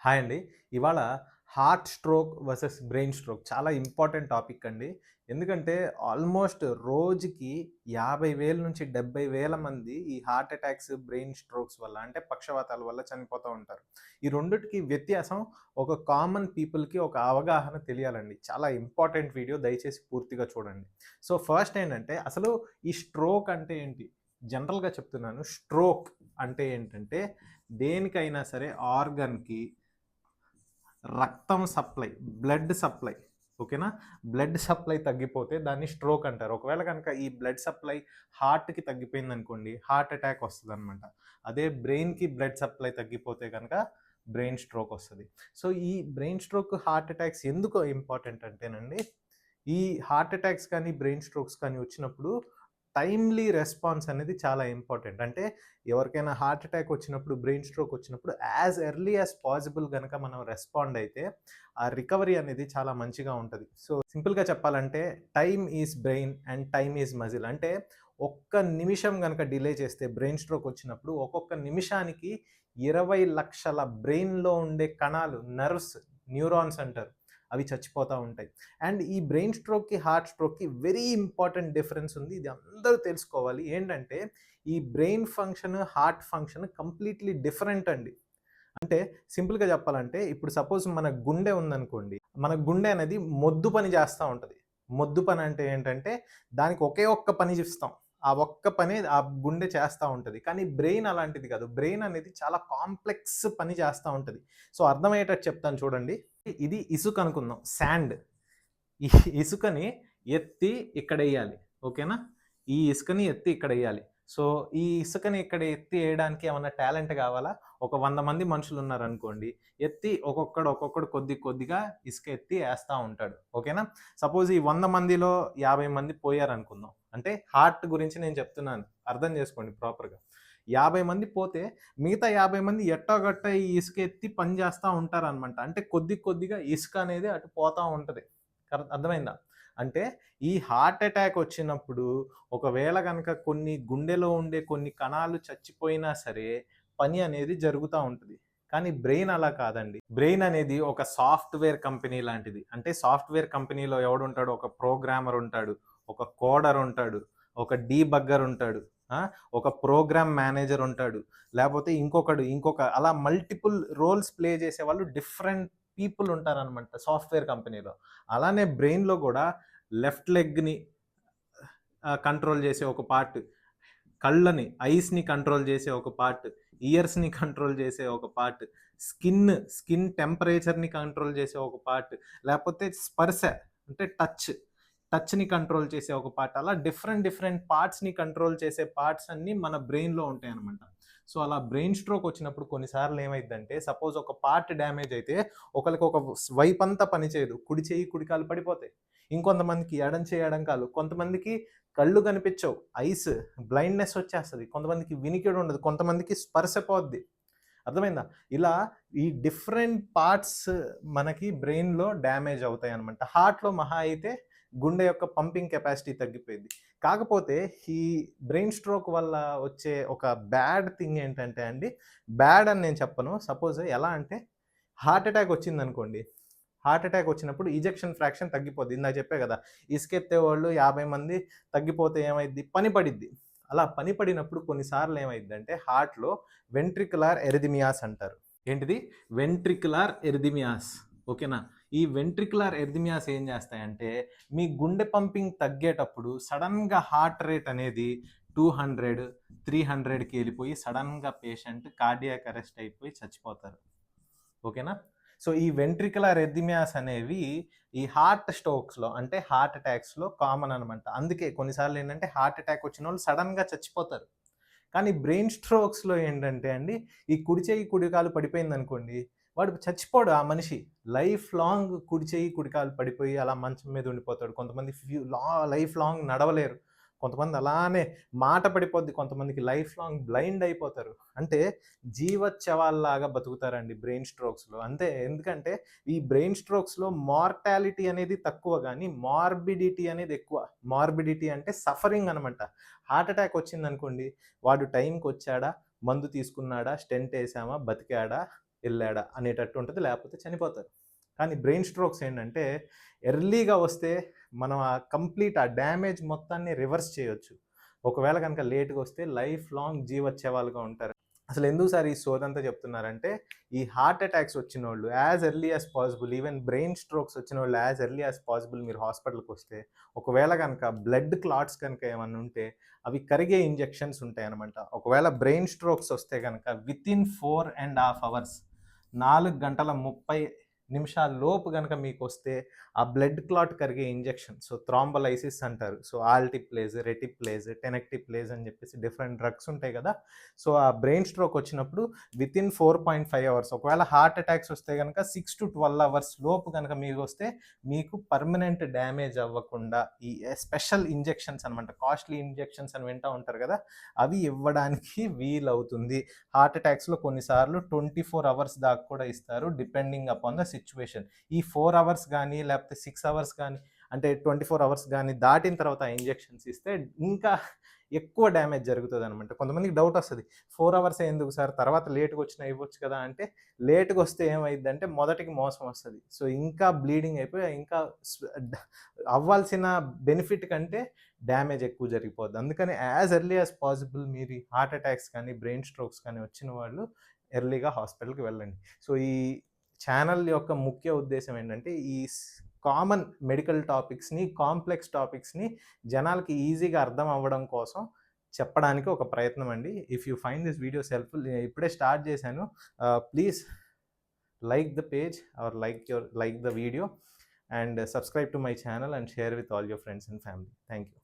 Hi అండి. ఇవాళ heart stroke versus brain stroke చాలా ఇంపార్టెంట్ టాపిక్ అండి. ఎందుకంటే ఆల్మోస్ట్ రోజుకి 50,000 నుంచి 70,000 మంది ఈ హార్ట్ అటాక్స్, బ్రెయిన్ స్ట్రోక్స్ వల్ల అంటే పక్షవాతాల వల్ల చనిపోతూ ఉంటారు. ఈ రెండిటికి వ్యత్యాసం ఒక కామన్ పీపుల్‌కి ఒక అవగాహన తెలియాలండి. చాలా ఇంపార్టెంట్ వీడియో, దయచేసి పూర్తిగా చూడండి. సో ఫస్ట్ ఏంటంటే అసలు ఈ స్ట్రోక్ అంటే ఏంటి? జనరల్‌గా చెప్తున్నాను. స్ట్రోక్ అంటే ఏంటంటే దేనికైనా సరే ఆర్గన్‌కి రక్తం సప్లై, బ్లడ్ సప్లై, ఓకేనా? బ్లడ్ సప్లై తగ్గిపోతే దాన్ని స్ట్రోక్ అంటారు. ఒకవేళ కనుక ఈ బ్లడ్ సప్లై హార్ట్‌కి తగ్గిపోయిందనుకోండి, హార్ట్ అటాక్ వస్తదనమాట. అదే బ్రెయిన్‌కి బ్లడ్ సప్లై తగ్గిపోతే గనక బ్రెయిన్ స్ట్రోక్ వస్తది. సో, ఈ బ్రెయిన్ స్ట్రోక్, హార్ట్ అటాక్స్ ఎందుకు ఇంపార్టెంట్ అంటేనండి, ఈ హార్ట్ అటాక్స్ కానీ, బ్రెయిన్ స్ట్రోక్స్ కానీ వచ్చినప్పుడు టైమ్లీ రెస్పాన్స్ అనేది చాలా ఇంపార్టెంట్. అంటే ఎవరికైనా హార్ట్ అటాక్ వచ్చినప్పుడు, బ్రెయిన్ స్ట్రోక్ వచ్చినప్పుడు యాజ్ ఎర్లీ యాజ్ పాసిబుల్ గనక మనం రెస్పాండ్ అయితే ఆ రికవరీ అనేది చాలా మంచిగా ఉంటది. సో, సింపుల్‌గా చెప్పాలంటే time is brain and time is muscle. అంటే ఒక్క నిమిషం గనక డిలే చేస్తే బ్రెయిన్ స్ట్రోక్ వచ్చినప్పుడు ఒక్కొక్క నిమిషానికి 20,00,000 బ్రెయిన్‌లో ఉండే కణాలు, నర్వ్స్, న్యూరాన్స్ అంటారు, అవి చచ్చిపోతా ఉంటాయి. అండ్ ఈ బ్రెయిన్ స్ట్రోక్‌కి, హార్ట్ స్ట్రోక్‌కి వెరీ ఇంపార్టెంట్ డిఫరెన్స్ ఉంది. ఇది అందరూ తెలుసుకోవాలి. ఏంటంటే ఈ బ్రెయిన్ ఫంక్షన్, హార్ట్ ఫంక్షన్ కంప్లీట్‌లీ డిఫరెంట్ అండి. అంటే సింపుల్‌గా చెప్పాలంటే ఇప్పుడు సపోజ్ మన గుండె ఉందనుకోండి. మన గుండె అనేది మొద్దు పని చేస్తా ఉంటది. మొద్దు పని అంటే ఏంటంటే దానికి ఒకే ఒక్క పని ఇస్తాం. ఆ ఒక్క పనే ఆ గుండె చేస్తా ఉంటది. కానీ బ్రెయిన్ అలాంటిది కాదు. బ్రెయిన్ అనేది చాలా కాంప్లెక్స్ పని చేస్తా ఉంటది. సో, అర్థమయ్యేటట్టు చెప్తాను చూడండి. ఇది ఇసుక అనుకుందాం. శాండ్. ఈ ఇసుకని ఎత్తి ఇక్కడెయ్యాలి. ఓకేనా? ఈ ఇసుకని ఎత్తి ఇక్కడెయ్యాలి. సో, ఈ ఇసుకని ఇక్కడ ఎత్తి ఎయడానికి ఏమన్నా టాలెంట్ గావాలా? ఒక 100 మంది మనుషులున్నారనుకోండి. ఎత్తి ఒక్కొక్కడు కొద్ది కొద్దిగా ఇసుక ఎత్తి ఏస్తా ఉంటాడు. ఓకేనా? సపోజ్ ఈ 100 మందిలో 50 మంది పోయారనుకుందాం. అంటే హార్ట్ గురించి నేను చెప్తున్నాను. అర్థం చేసుకోండి ప్రాపర్‌గా. 50 మంది పోతే మిగతా 50 మంది ఎట్టాగొట్టా ఈ ఇసుక ఎత్తి పని జేస్తా ఉంటారనమాట. అంటే కొద్ది కొద్దిగా ఇసుక అనేది అటు పోతా ఉంటది. అర్థమైందా? అంటే ఈ హార్ట్ అటాక్ వచ్చినప్పుడు ఒకవేళ గనక కొన్ని గుండెలో ఉండే కొన్ని కణాలు చచ్చిపోయినా సరే పని అనేది జరుగుతా ఉంటది. కానీ బ్రెయిన్ అలా కాదండి. బ్రెయిన్ అనేది ఒక సాఫ్ట్‌వేర్ కంపెనీ లాంటిది. అంటే సాఫ్ట్‌వేర్ కంపెనీలో ఎవడుంటాడు? ఒక ప్రోగ్రామర్ ఉంటాడు. ఒక కోడర్ ఉంటాడు. ఒక డీబగ్గర్ ఉంటాడు. ఆ! ఒక ప్రోగ్రామ్ మేనేజర్ ఉంటాడు. లేపోతే ఇంకొక అలా మల్టిపుల్ రోల్స్ ప్లే చేసేవాళ్ళు డిఫరెంట్ పీపుల్ ఉంటారనమాట సాఫ్ట్‌వేర్ కంపెనీలో. అలానే బ్రెయిన్‌లో గూడా లెఫ్ట్ లెగ్‌ని కంట్రోల్ చేసే ఒక పార్ట్, కళ్ళని, ఐస్‌ని కంట్రోల్ చేసే ఒక పార్ట్, ఇయర్స్‌ని కంట్రోల్ చేసే ఒక పార్ట్, స్కిన్ టెంపరేచర్‌ని కంట్రోల్ చేసే ఒక పార్ట్, లేపోతే స్పర్శ అంటే టచ్‌ని కంట్రోల్ చేసే ఒక పార్ట్. అలా డిఫరెంట్ పార్ట్స్‌ని కంట్రోల్ చేసే పార్ట్స్ అన్నీ మన బ్రెయిన్‌లో ఉంటాయనమాట. సో, అలా బ్రెయిన్ స్ట్రోక్ వచ్చినప్పుడు కొన్నిసార్లు ఏమైద్దంటే సపోజ్ ఒక పార్ట్ డ్యామేజ్ అయితే ఒకళ్ళకి ఒక వైపంతా పనిచేయదు. కుడి చెయ్యి, కుడి కాలు పడిపోతాయి. ఇంకొంతమందికి ఎడం చెయ్యి, ఎడం కాలు. కొంతమందికి కళ్ళు కనిపించవు. ఐస్ బ్లైండ్‌నెస్ వచ్చేస్తది. కొంతమందికి వినికిడి ఉండదు. కొంతమందికి స్పర్శ పోద్ది. అర్థమైందా? ఇలా ఈ డిఫరెంట్ పార్ట్స్ మనకి బ్రెయిన్‌లో డ్యామేజ్ అవుతాయన్నమాట. హార్ట్‌లో మహా అయితే గుండె యొక్క పంపింగ్ కెపాసిటీ తగ్గిపోయిద్ది. కాకపోతే ఈ బ్రెయిన్ స్ట్రోక్ వల్ల వచ్చే ఒక బ్యాడ్ థింగ్ ఏంటంటే అండి, బ్యాడ్ అని నేను చెప్పను. సపోజ్ ఎలా అంటే హార్ట్ అటాక్ వచ్చిందనుకోండి. హార్ట్ అటాక్ వచ్చినప్పుడు ఇజెక్షన్ ఫ్రాక్షన్ తగ్గిపోద్ది. ఇందాక చెప్పా గదా! ఇసుకెత్తేవాళ్ళు 50 మంది తగ్గిపోతే ఏమైద్ది? పని పడిద్ది. అలా పని పడినప్పుడు కొన్ని సార్లు ఏమైద్దంటే హార్ట్‌లో వెంట్రిక్యులర్ ఎరిథిమియాస్ అంటారు. ఏంటిది? వెంట్రిక్యులర్ ఎరిథిమియాస్. ఓకేనా? ఈ వెంట్రిక్యులర్ ఎరిథిమియాస్ ఏం చేస్తాయంటే మీ గుండె పంపింగ్ తగ్గేటప్పుడు సడెన్‌గా హార్ట్ రేట్ అనేది 200, 300కి ఎళ్ళిపోయి సడెన్‌గా పేషెంట్ కార్డియాక్ అరెస్ట్ అయిపోయి చచ్చిపోతారు. ఓకేనా? సో, ఈ వెంట్రిక్యులర్ ఎరిథిమియాస్ అనేవి ఈ హార్ట్ స్ట్రోక్స్‌లో అంటే హార్ట్ అటాక్స్‌లో కామన్ అనమాట. అందుకే కొన్నిసార్లు ఏంటంటే హార్ట్ అటాక్ వచ్చినోళ్ళు సడెన్‌గా చచ్చిపోతారు. కానీ బ్రెయిన్ స్ట్రోక్స్‌లో ఏంటంటే అండి, ఈ కుడి చెయ్యి, కుడి కాలు పడిపోయిందనుకోండి, వాడు చచ్చిపోడు ఆ మనిషి. లైఫ్ లాంగ్ కుడి చెయ్యి, కుడి కాలు పడిపోయి అలా మంచం మీద ఉండిపోతాడు. కొంతమంది లైఫ్ లాంగ్ నడవలేరు. కొంతమంది అలానే మాట పడిపోద్ది. కొంతమందికి లైఫ్ లాంగ్ బ్లైండ్ అయిపోతారు. అంటే జీవచ్యవాల్లాగా బతుకుతారండి బ్రెయిన్ స్ట్రోక్స్‌లో. అంతే. ఎందుకంటే ఈ బ్రెయిన్ స్ట్రోక్స్‌లో మార్టాలిటీ అనేది తక్కువ గానీ, మార్బిడిటీ అనేది ఎక్కువ. మార్బిడిటీ అంటే సఫరింగ్ అనమాట. హార్ట్ అటాక్ వచ్చిందనుకోండి, వాడు టైంకొచ్చాడా? మందు తీసుకున్నాడా? స్టెంట్ ఏసామా? బతికాడా? ఎళ్ళాడా అనేటట్టు ఉంటది. లేకపోతే చనిపోతారు. కానీ బ్రెయిన్ స్ట్రోక్స్ ఏంటంటే ఎర్లీగా వస్తే మనం కంప్లీట్ ఆ డ్యామేజ్ మొత్తాన్ని రివర్స్ చేయొచ్చు. ఒకవేళ గనక లేట్‌గా వస్తే లైఫ్ లాంగ్ జీవచ్చేవాళ్ళుగా ఉంటారు. అసలెందుకు సార్ ఈ సోదంతా చెప్తున్నారంటే, ఈ హార్ట్ అటాక్స్ వచ్చినోళ్ళు as early as possible, even brain strokes వచ్చినోళ్ళు యాజ్ ఎర్లీ యాజ్ పాసిబుల్ మీరు హాస్పిటల్‌కొస్తే, ఒకవేళ గనక బ్లడ్ క్లాట్స్ కనుక ఏమన్నా ఉంటే, అవి కరిగే ఇంజెక్షన్స్ ఉంటాయనమాట. ఒకవేళ బ్రెయిన్ స్ట్రోక్స్ వస్తే గనక వితిన్ 4½ అవర్స్ 4 గంటల 30 నిమిషాల లోపు గనక మీకొస్తే, ఆ బ్లడ్ క్లాట్ కరిగే ఇంజెక్షన్. సో, థ్రాంబోలైసిస్ అంటారు. సో, ఆల్టిప్లేజ్, రెటిప్లేజ్, టెనెక్టిప్లేజ్ అని చెప్పేసి డిఫరెంట్ డ్రగ్స్ ఉంటాయి కదా! సో, ఆ బ్రెయిన్ స్ట్రోక్ వచ్చినప్పుడు వితిన్ 4.5 అవర్స్, ఒకవేళ హార్ట్ అటాక్స్ వస్తే గనక 6-12 అవర్స్ లోపు గనక మీకొస్తే, మీకు పర్మనెంట్ డ్యామేజ్ అవ్వకుండా ఈ స్పెషల్ ఇంజెక్షన్స్ అనమాట. కాస్ట్‌లీ ఇంజెక్షన్స్ అని వింటా ఉంటారు కదా! అవి ఇవ్వడానికి వీలవుతుంది. హార్ట్ అటాక్స్‌లో కొన్నిసార్లు 24 అవర్స్ దాకా కూడా ఇస్తారు. Depending upon the situation. ఈ 4 అవర్స్ గానీ, లేకపోతే 6 అవర్స్ గానీ, అంటే 24 అవర్స్ గానీ దాటిన తర్వాత ఆ ఇంజెక్షన్స్ ఇస్తే ఇంకా ఎక్కువ డ్యామేజ్ జరుగుతదనమాట. కొంతమందికి డౌటొస్తది. 4 అవర్సే ఎందుకు సార్? తర్వాత లేట్‌గొచ్చినా ఇవ్వచ్చు కదా! అంటే లేట్‌గొస్తే ఏమైద్దంటే మొదటికి మోసం వస్తది. సో, ఇంకా బ్లీడింగ్ అయిపోయి ఇంకా స్ డ అవ్వాల్సిన బెనిఫిట్ కంటే డ్యామేజ్ ఎక్కువ జరిగిపోద్ది. అందుకని యాజ్ ఎర్లీ యాజ్ పాసిబుల్ మీరు ఈ హార్ట్ అటాక్స్ కానీ, బ్రెయిన్ స్ట్రోక్స్ కానీ వచ్చిన వాళ్ళు ఎర్లీగా హాస్పిటల్‌కి వెళ్ళండి. సో, ఈ ఛానల్ యొక్క ముఖ్య ఉద్దేశ్యం ఏంటంటే, ఈ కామన్ మెడికల్ టాపిక్స్‌ని, కాంప్లెక్స్ టాపిక్స్‌ని జనాలకి ఈజీగా అర్థం అవ్వడం కోసం చెప్పడానికి ఒక ప్రయత్నం అండి. If you find this videos helpful, నేను ఇప్పుడే స్టార్ట్ చేశాను. Please like the page or like the video and subscribe to my channel and share with all your friends and family. Thank you.